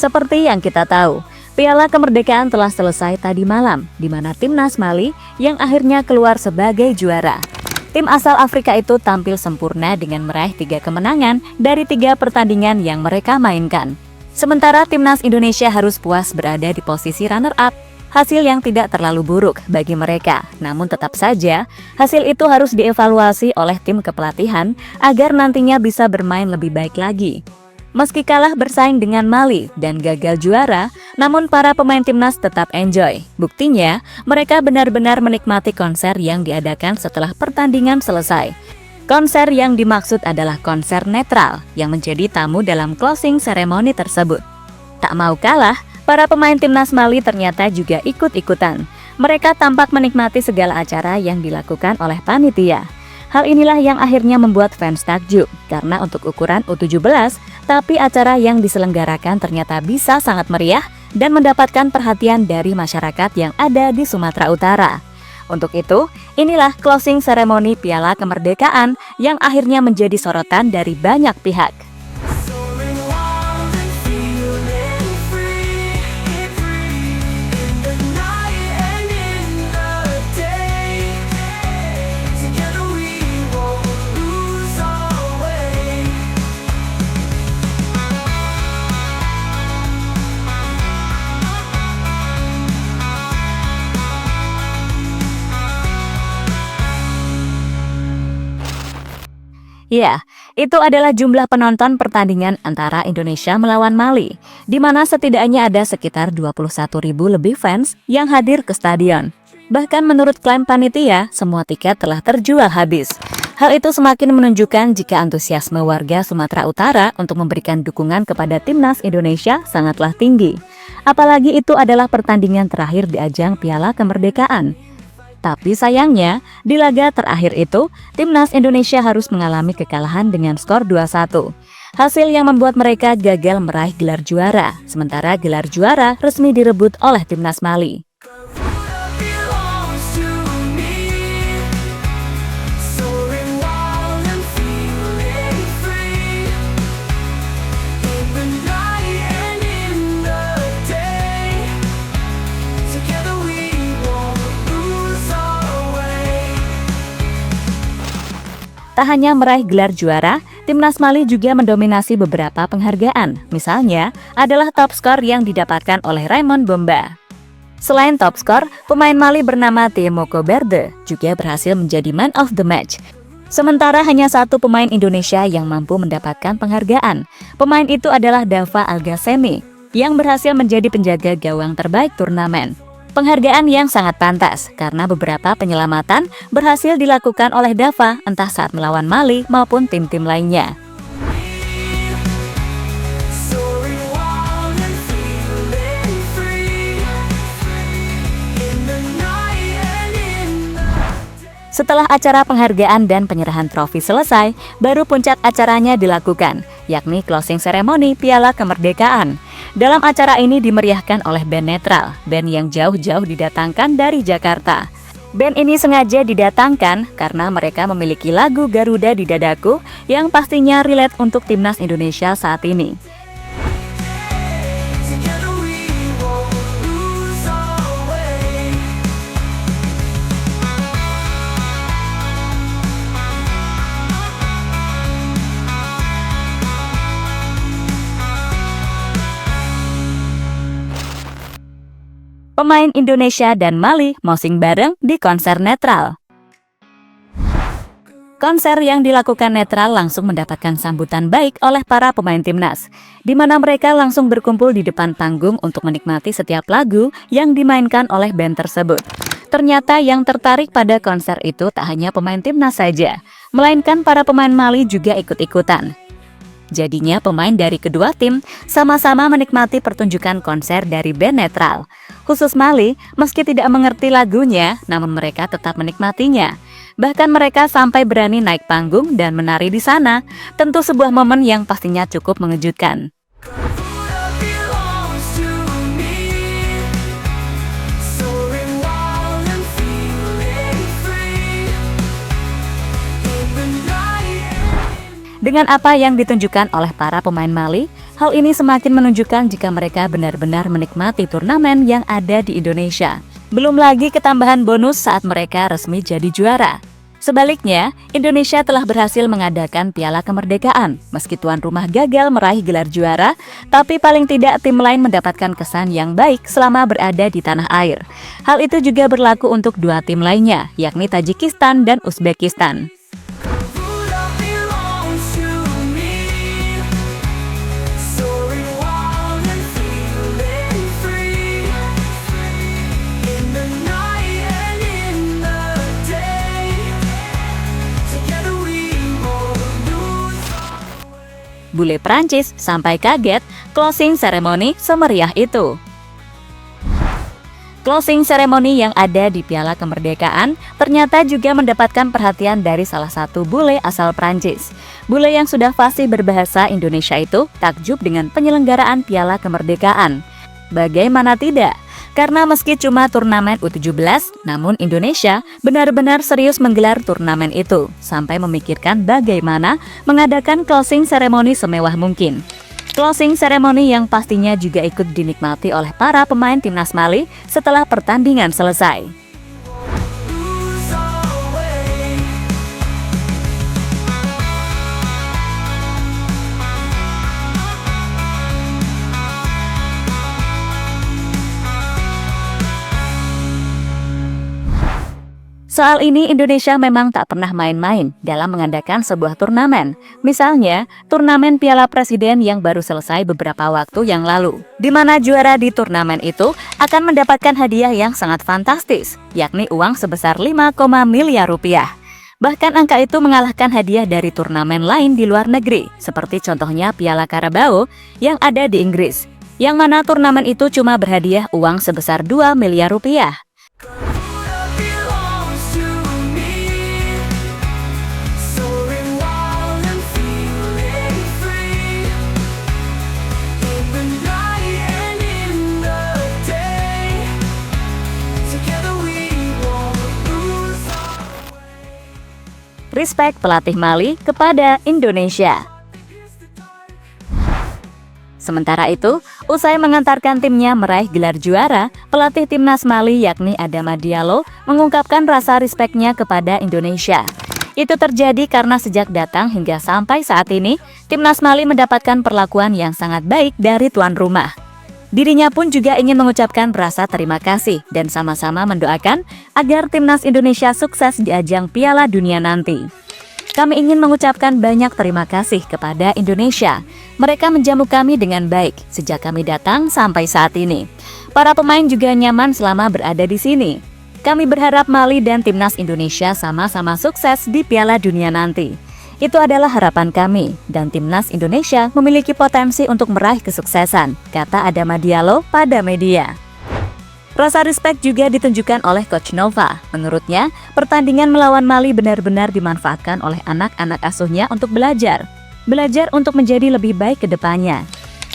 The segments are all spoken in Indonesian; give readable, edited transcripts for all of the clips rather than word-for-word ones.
Seperti yang kita tahu, Piala Kemerdekaan telah selesai tadi malam, di mana timnas Mali yang akhirnya keluar sebagai juara. Tim asal Afrika itu tampil sempurna dengan meraih 3 kemenangan dari 3 pertandingan yang mereka mainkan. Sementara timnas Indonesia harus puas berada di posisi runner-up, hasil yang tidak terlalu buruk bagi mereka. Namun tetap saja, hasil itu harus dievaluasi oleh tim kepelatihan agar nantinya bisa bermain lebih baik lagi. Meski kalah bersaing dengan Mali dan gagal juara, namun para pemain timnas tetap enjoy. Buktinya, mereka benar-benar menikmati konser yang diadakan setelah pertandingan selesai. Konser yang dimaksud adalah konser netral yang menjadi tamu dalam closing ceremony tersebut. Tak mau kalah, para pemain timnas Mali ternyata juga ikut-ikutan. Mereka tampak menikmati segala acara yang dilakukan oleh panitia. Hal inilah yang akhirnya membuat fans takjub, karena untuk ukuran U17, tapi acara yang diselenggarakan ternyata bisa sangat meriah dan mendapatkan perhatian dari masyarakat yang ada di Sumatera Utara. Untuk itu, inilah closing ceremony Piala Kemerdekaan yang akhirnya menjadi sorotan dari banyak pihak. Ya, itu adalah jumlah penonton pertandingan antara Indonesia melawan Mali, di mana setidaknya ada sekitar 21.000 lebih fans yang hadir ke stadion. Bahkan menurut klaim panitia, semua tiket telah terjual habis. Hal itu semakin menunjukkan jika antusiasme warga Sumatera Utara untuk memberikan dukungan kepada timnas Indonesia sangatlah tinggi. Apalagi itu adalah pertandingan terakhir di ajang Piala Kemerdekaan. Tapi sayangnya, di laga terakhir itu, timnas Indonesia harus mengalami kekalahan dengan skor 2-1. Hasil yang membuat mereka gagal meraih gelar juara, sementara gelar juara resmi direbut oleh timnas Mali. Tak hanya meraih gelar juara, timnas Mali juga mendominasi beberapa penghargaan. Misalnya, adalah top skor yang didapatkan oleh Raymond Bomba. Selain top skor, pemain Mali bernama Thémo Koberde juga berhasil menjadi man of the match. Sementara hanya satu pemain Indonesia yang mampu mendapatkan penghargaan. Pemain itu adalah Dava Algassemi, yang berhasil menjadi penjaga gawang terbaik turnamen. Penghargaan yang sangat pantas karena beberapa penyelamatan berhasil dilakukan oleh Dava entah saat melawan Mali maupun tim-tim lainnya. Setelah acara penghargaan dan penyerahan trofi selesai, baru puncak acaranya dilakukan, yakni closing ceremony Piala Kemerdekaan. Dalam acara ini dimeriahkan oleh band netral, band yang jauh-jauh didatangkan dari Jakarta. Band ini sengaja didatangkan karena mereka memiliki lagu Garuda di Dadaku yang pastinya relate untuk timnas Indonesia saat ini. Pemain Indonesia dan Mali mosing bareng di konser netral. Konser yang dilakukan netral langsung mendapatkan sambutan baik oleh para pemain timnas, di mana mereka langsung berkumpul di depan panggung untuk menikmati setiap lagu yang dimainkan oleh band tersebut. Ternyata yang tertarik pada konser itu tak hanya pemain timnas saja, melainkan para pemain Mali juga ikut-ikutan. Jadinya pemain dari kedua tim sama-sama menikmati pertunjukan konser dari band netral. Khusus Mali, meski tidak mengerti lagunya, namun mereka tetap menikmatinya. Bahkan mereka sampai berani naik panggung dan menari di sana. Tentu sebuah momen yang pastinya cukup mengejutkan. Dengan apa yang ditunjukkan oleh para pemain Mali, hal ini semakin menunjukkan jika mereka benar-benar menikmati turnamen yang ada di Indonesia. Belum lagi ketambahan bonus saat mereka resmi jadi juara. Sebaliknya, Indonesia telah berhasil mengadakan Piala Kemerdekaan. Meski tuan rumah gagal meraih gelar juara, tapi paling tidak tim lain mendapatkan kesan yang baik selama berada di tanah air. Hal itu juga berlaku untuk dua tim lainnya, yakni Tajikistan dan Uzbekistan. Bule Prancis sampai kaget closing ceremony semeriah itu. Closing ceremony yang ada di Piala Kemerdekaan ternyata juga mendapatkan perhatian dari salah satu bule asal Prancis. Bule yang sudah fasih berbahasa Indonesia itu takjub dengan penyelenggaraan Piala Kemerdekaan. Bagaimana tidak? Karena meski cuma turnamen U17, namun Indonesia benar-benar serius menggelar turnamen itu, sampai memikirkan bagaimana mengadakan closing ceremony semewah mungkin. Closing ceremony yang pastinya juga ikut dinikmati oleh para pemain timnas Mali setelah pertandingan selesai. Soal ini Indonesia memang tak pernah main-main dalam mengadakan sebuah turnamen. Misalnya, turnamen Piala Presiden yang baru selesai beberapa waktu yang lalu, di mana juara di turnamen itu akan mendapatkan hadiah yang sangat fantastis, yakni uang sebesar 5, miliar rupiah. Bahkan angka itu mengalahkan hadiah dari turnamen lain di luar negeri, seperti contohnya Piala Carabao yang ada di Inggris, yang mana turnamen itu cuma berhadiah uang sebesar 2 miliar rupiah. Respect pelatih Mali kepada Indonesia. Sementara itu, usai mengantarkan timnya meraih gelar juara, pelatih timnas Mali yakni Adama Diallo mengungkapkan rasa respeknya kepada Indonesia. Itu terjadi karena sejak datang hingga sampai saat ini, timnas Mali mendapatkan perlakuan yang sangat baik dari tuan rumah. Dirinya pun juga ingin mengucapkan rasa terima kasih dan sama-sama mendoakan agar timnas Indonesia sukses di ajang Piala Dunia nanti. Kami ingin mengucapkan banyak terima kasih kepada Indonesia. Mereka menjamu kami dengan baik sejak kami datang sampai saat ini. Para pemain juga nyaman selama berada di sini. Kami berharap Mali dan timnas Indonesia sama-sama sukses di Piala Dunia nanti. Itu adalah harapan kami, dan timnas Indonesia memiliki potensi untuk meraih kesuksesan, kata Adama Diallo pada media. Rasa respect juga ditunjukkan oleh Coach Nova. Menurutnya, pertandingan melawan Mali benar-benar dimanfaatkan oleh anak-anak asuhnya untuk belajar untuk menjadi lebih baik ke depannya.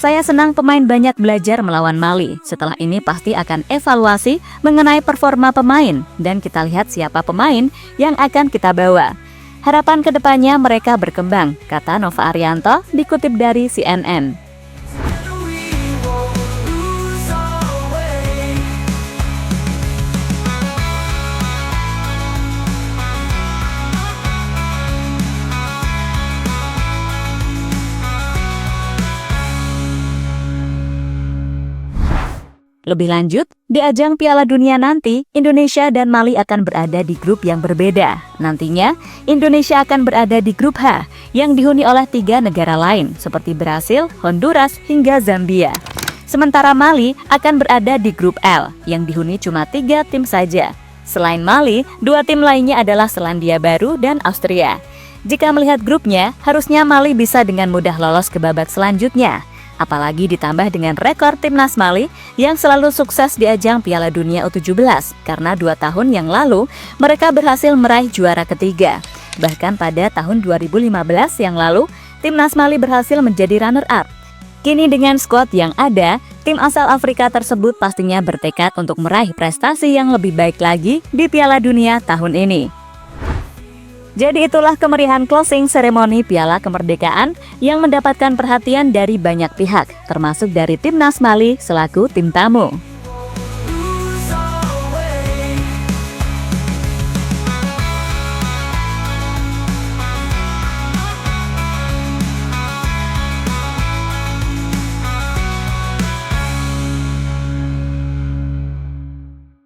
Saya senang pemain banyak belajar melawan Mali. Setelah ini pasti akan evaluasi mengenai performa pemain, dan kita lihat siapa pemain yang akan kita bawa. Harapan kedepannya mereka berkembang, kata Nova Arianto dikutip dari CNN. Lebih lanjut, di ajang Piala Dunia nanti, Indonesia dan Mali akan berada di grup yang berbeda. Nantinya, Indonesia akan berada di grup H, yang dihuni oleh 3 negara lain, seperti Brasil, Honduras, hingga Zambia. Sementara Mali akan berada di grup L, yang dihuni cuma 3 tim saja. Selain Mali, 2 tim lainnya adalah Selandia Baru dan Austria. Jika melihat grupnya, harusnya Mali bisa dengan mudah lolos ke babak selanjutnya. Apalagi ditambah dengan rekor timnas Mali yang selalu sukses di ajang Piala Dunia U17 karena 2 tahun yang lalu mereka berhasil meraih juara ketiga. Bahkan pada tahun 2015 yang lalu, timnas Mali berhasil menjadi runner-up. Kini dengan skuad yang ada, tim asal Afrika tersebut pastinya bertekad untuk meraih prestasi yang lebih baik lagi di Piala Dunia tahun ini. Jadi itulah kemeriahan closing seremoni Piala Kemerdekaan yang mendapatkan perhatian dari banyak pihak, termasuk dari Timnas Mali selaku tim tamu.